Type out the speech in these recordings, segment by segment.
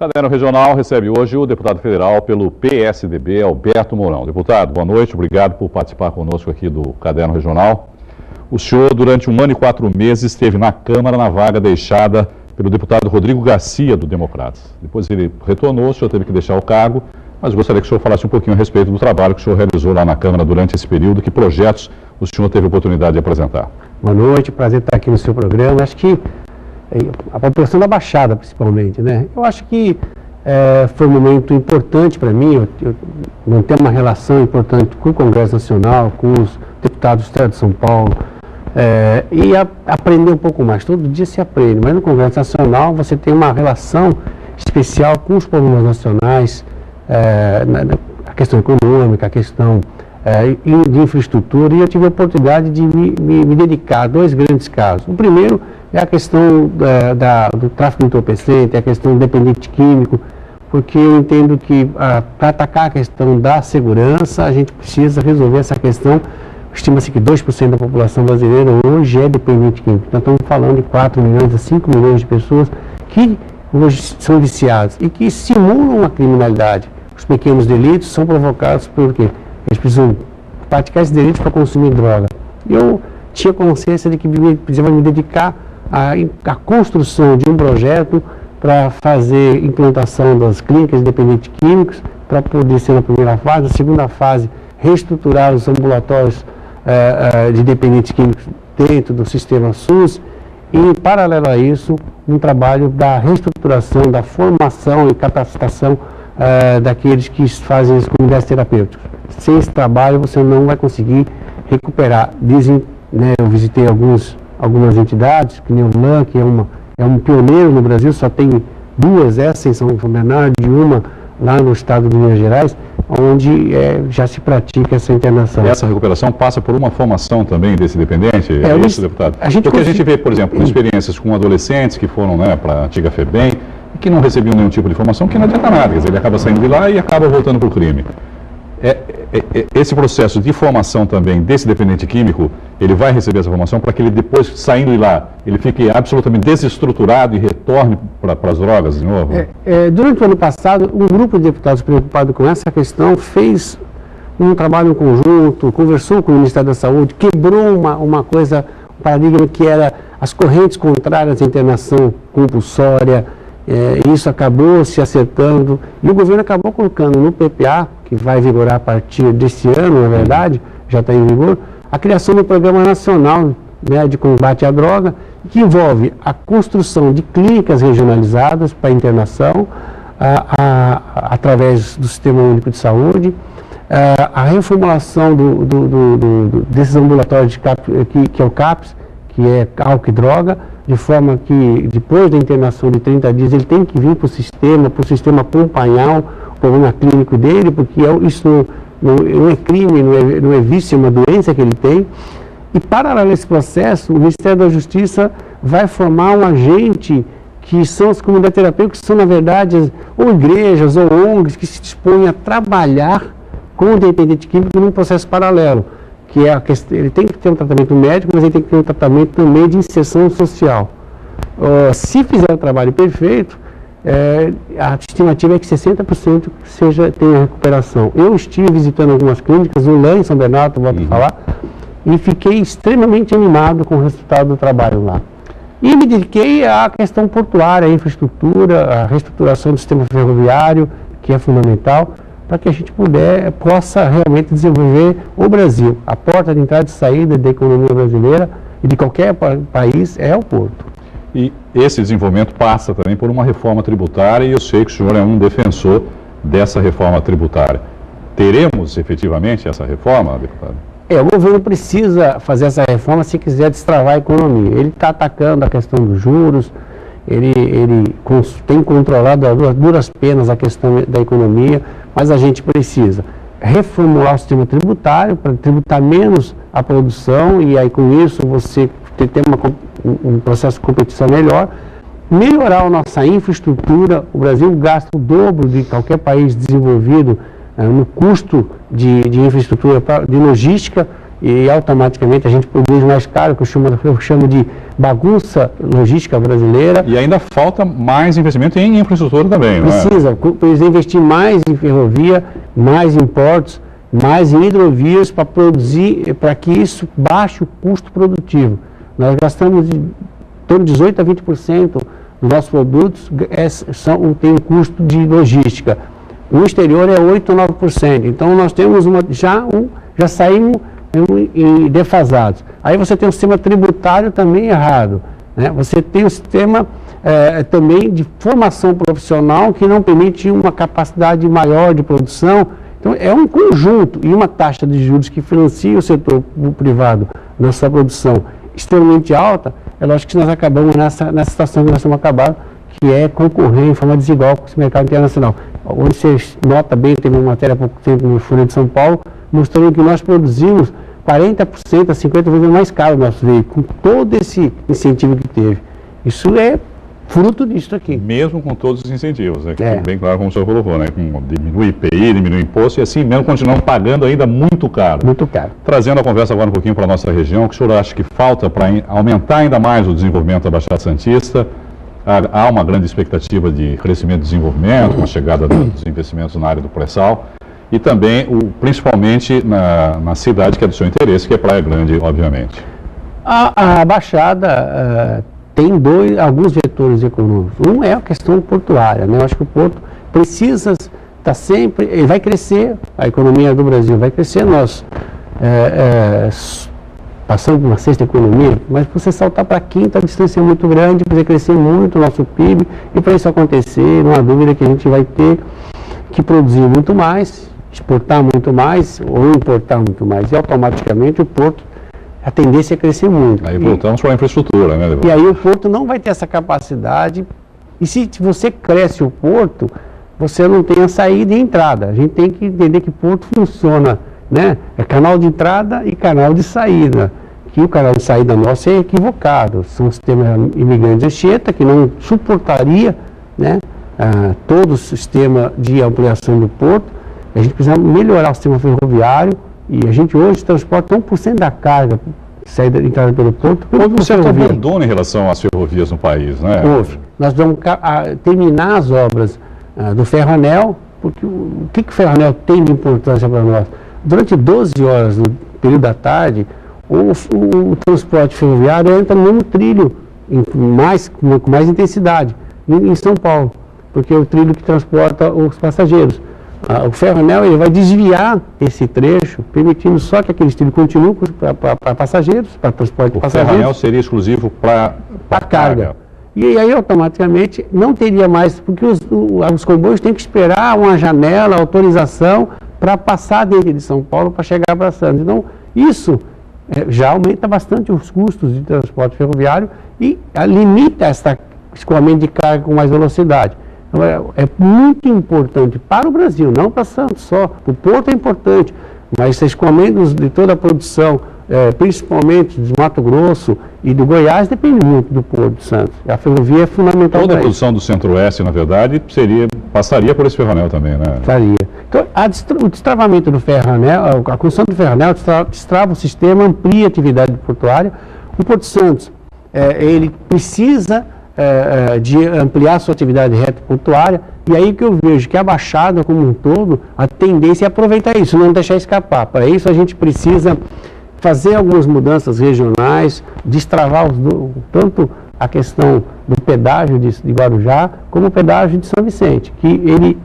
Caderno Regional recebe hoje o deputado federal pelo PSDB, Alberto Mourão. Deputado, boa noite, obrigado por participar conosco aqui do Caderno Regional. O senhor, durante 1 ano e 4 meses, esteve na Câmara na vaga deixada pelo deputado Rodrigo Garcia, do Democratas. Depois ele retornou, o senhor teve que deixar o cargo, mas gostaria que o senhor falasse um pouquinho a respeito do trabalho que o senhor realizou lá na Câmara durante esse período, que projetos o senhor teve a oportunidade de apresentar. Boa noite, prazer estar aqui no seu programa. Acho que a população da Baixada, principalmente, né? Eu acho que foi um momento importante para mim, eu manter uma relação importante com o Congresso Nacional, com os deputados do Estado de São Paulo, e aprender um pouco mais. Todo dia se aprende, mas no Congresso Nacional você tem uma relação especial com os problemas nacionais, a questão econômica, a questão de infraestrutura, e eu tive a oportunidade de me dedicar a 2 grandes casos. O primeiro é a questão do tráfico de entorpecente, a questão do dependente químico, porque eu entendo que para atacar a questão da segurança, a gente precisa resolver essa questão. Estima-se que 2% da população brasileira hoje é dependente químico. Nós estamos falando de 4 milhões a 5 milhões de pessoas que hoje são viciados e que simulam a criminalidade. Os pequenos delitos são provocados por quê? Eles precisam praticar esses delitos para consumir droga. Eu tinha consciência de que precisava me dedicar à construção de um projeto para fazer implantação das clínicas de dependentes químicos, para poder ser na primeira fase. Na segunda fase, reestruturar os ambulatórios de dependentes químicos dentro do sistema SUS. E, em paralelo a isso, um trabalho da reestruturação, da formação e capacitação daqueles que fazem as comunidades terapêuticas. Sem esse trabalho, você não vai conseguir recuperar. Dizem, né, eu visitei algumas entidades, que nem o LAN, que é um pioneiro no Brasil, só tem 2, essa em São Bernardo e uma lá no estado de Minas Gerais, onde já se pratica essa internação. E essa recuperação passa por uma formação também desse dependente? É isso, deputado? Porque a gente vê, por exemplo, experiências com adolescentes que foram para a antiga FEBEM e que não recebiam nenhum tipo de formação, que não adianta nada, quer dizer, ele acaba saindo de lá e acaba voltando para o crime. Esse processo de formação também desse dependente químico, ele vai receber essa formação para que ele depois, saindo de lá, ele fique absolutamente desestruturado e retorne para as drogas de novo? Durante o ano passado, um grupo de deputados preocupado com essa questão fez um trabalho em conjunto, conversou com o Ministério da Saúde, quebrou um paradigma que era as correntes contrárias à internação compulsória. Isso acabou se acertando e o governo acabou colocando no PPA, que vai vigorar a partir deste ano, na verdade, já está em vigor, a criação do Programa Nacional, né, de Combate à Droga, que envolve a construção de clínicas regionalizadas para internação, através do Sistema Único de Saúde, a reformulação desses ambulatórios que é o CAPS, que é álcool e droga, de forma que depois da internação de 30 dias ele tem que vir para o sistema acompanhar o problema clínico dele, porque isso não é crime, não é vício, é uma doença que ele tem. E paralelo a esse processo, o Ministério da Justiça vai formar um agente que são as comunidades terapêuticas, que são na verdade ou igrejas ou ONGs que se dispõem a trabalhar com o dependente químico num processo paralelo. Que é a questão, ele tem que ter um tratamento médico, mas ele tem que ter um tratamento também de inserção social. Se fizer o trabalho perfeito, a estimativa é que 60% tenha recuperação. Eu estive visitando algumas clínicas, o LAN em São Bernardo, volto a falar, e fiquei extremamente animado com o resultado do trabalho lá. E me dediquei à questão portuária, à infraestrutura, à reestruturação do sistema ferroviário, que é fundamental, para que a gente possa realmente desenvolver o Brasil. A porta de entrada e saída da economia brasileira e de qualquer país é o porto. E esse desenvolvimento passa também por uma reforma tributária, e eu sei que o senhor é um defensor dessa reforma tributária. Teremos efetivamente essa reforma, deputado? O governo precisa fazer essa reforma se quiser destravar a economia. Ele está atacando a questão dos juros, ele tem controlado a duras penas a questão da economia, mas a gente precisa reformular o sistema tributário para tributar menos a produção, e aí com isso você ter um processo de competição melhor, melhorar a nossa infraestrutura. O Brasil gasta o dobro de qualquer país desenvolvido no custo de infraestrutura, de logística, e automaticamente a gente produz mais caro, que eu chamo de bagunça logística brasileira. E ainda falta mais investimento em infraestrutura também, Precisa investir mais em ferrovia, mais em portos, mais em hidrovias para produzir, para que isso baixe o custo produtivo. Nós gastamos em torno de 18% a 20% dos nossos produtos tem um custo de logística. No exterior é 8% a 9%. Então nós temos já saímos defasados. Aí você tem um sistema tributário também errado, né? Você tem um sistema também de formação profissional que não permite uma capacidade maior de produção. Então é um conjunto e uma taxa de juros que financia o setor privado na sua produção extremamente alta. É lógico que nós acabamos nessa situação que nós estamos acabando, que é concorrer em forma desigual com esse mercado internacional. Onde você nota bem, teve uma matéria há pouco tempo no Folha de São Paulo, mostrando que nós produzimos 40% a 50% vezes mais caro o nosso veículo, com todo esse incentivo que teve. Isso é fruto disso aqui. Mesmo com todos os incentivos, né? Que bem claro como o senhor colocou, né? Diminui IPI, diminui imposto e assim mesmo continuamos pagando ainda muito caro. Muito caro. Trazendo a conversa agora um pouquinho para a nossa região, o que o senhor acha que falta para aumentar ainda mais o desenvolvimento da Baixada Santista? Há uma grande expectativa de crescimento e desenvolvimento, com a chegada dos investimentos na área do pré-sal e também, principalmente, na cidade que é do seu interesse, que é Praia Grande, obviamente. A Baixada tem alguns vetores econômicos. Um é a questão portuária, né? Eu acho que o porto precisa estar sempre, ele vai crescer, a economia do Brasil vai crescer, nós passando por uma sexta economia, mas para você saltar para a quinta, a distância é muito grande, precisa crescer muito o nosso PIB, e para isso acontecer, não há dúvida que a gente vai ter que produzir muito mais, exportar muito mais, ou importar muito mais, e automaticamente o porto, a tendência é crescer muito. Aí voltamos para a infraestrutura, né? E aí o porto não vai ter essa capacidade, e se você cresce o porto, você não tem a saída e entrada. A gente tem que entender que o porto funciona, né? É canal de entrada e canal de saída. Que o canal de saída nosso é equivocado. São um sistema imigrante Anchieta que não suportaria, né, todo o sistema de ampliação do porto. A gente precisa melhorar o sistema ferroviário e a gente hoje transporta 1% da carga saída e entrada pelo porto. Houve um certo abandono em relação às ferrovias no país, né? Houve. Nós vamos terminar as obras do ferro-anel, porque o que o ferro-anel tem de importância para nós? Durante 12 horas no período da tarde, o transporte ferroviário entra no mesmo trilho, com mais intensidade, em São Paulo, porque é o trilho que transporta os passageiros. O ferro-anel ele vai desviar esse trecho, permitindo só que aquele trilho continue para passageiros, para transporte de passageiros. O ferro-anel seria exclusivo para carga. E aí, automaticamente, não teria mais, porque os comboios têm que esperar uma janela, autorização, para passar dentro de São Paulo para chegar para Santos. Então, isso já aumenta bastante os custos de transporte ferroviário e limita esse escoamento de carga com mais velocidade. Então, é muito importante para o Brasil, não para Santos só. O porto é importante, mas esse escoamento de toda a produção, principalmente de Mato Grosso e do Goiás, depende muito do porto de Santos. A ferrovia é fundamental. Toda a produção do Centro-Oeste, na verdade, passaria por esse ferro-anel também, né? Faria. Então, o destravamento do ferro-anel, a construção do ferro-anel destrava o sistema, amplia a atividade portuária. O Porto de Santos, ele precisa de ampliar a sua atividade reta portuária, e aí que eu vejo que a Baixada como um todo, a tendência é aproveitar isso, não deixar escapar. Para isso a gente precisa fazer algumas mudanças regionais, destravar tanto a questão do pedágio de Guarujá, como o pedágio de São Vicente, que ele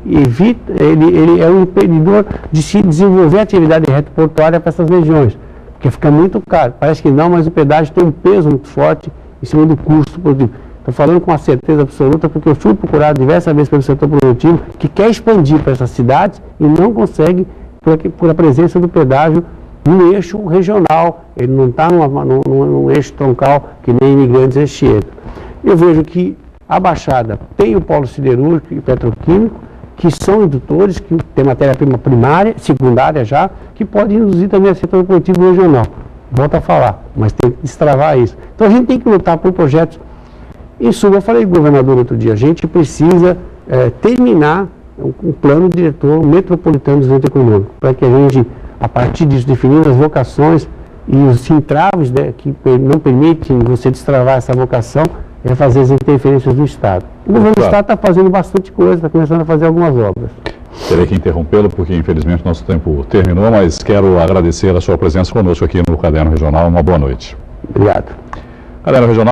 é um impedidor de se desenvolver a atividade reta portuária para essas regiões, porque fica muito caro. Parece que não, mas o pedágio tem um peso muito forte em cima do custo produtivo. Estou falando com uma certeza absoluta, porque eu fui procurado diversas vezes pelo setor produtivo, que quer expandir para essas cidades e não consegue por a presença do pedágio no eixo regional. Ele não está num eixo troncal que nem Imigrantes Anchieta. Eu vejo que a Baixada tem o polo siderúrgico e petroquímico, que são indutores, que tem matéria-prima primária, secundária já, que pode induzir também o setor produtivo regional. Volto a falar, mas tem que destravar isso. Então a gente tem que lutar por projetos. Em suma, eu falei com o governador outro dia, a gente precisa terminar um plano diretor metropolitano de desenvolvimento econômico, para que a gente, a partir disso, definir as vocações, E os entraves, né, que não permitem você destravar essa vocação é fazer as interferências do Estado. O governo do Estado está fazendo bastante coisa, está começando a fazer algumas obras. Terei que interrompê-lo porque, infelizmente, nosso tempo terminou, mas quero agradecer a sua presença conosco aqui no Caderno Regional. Uma boa noite. Obrigado. Caderno Regional.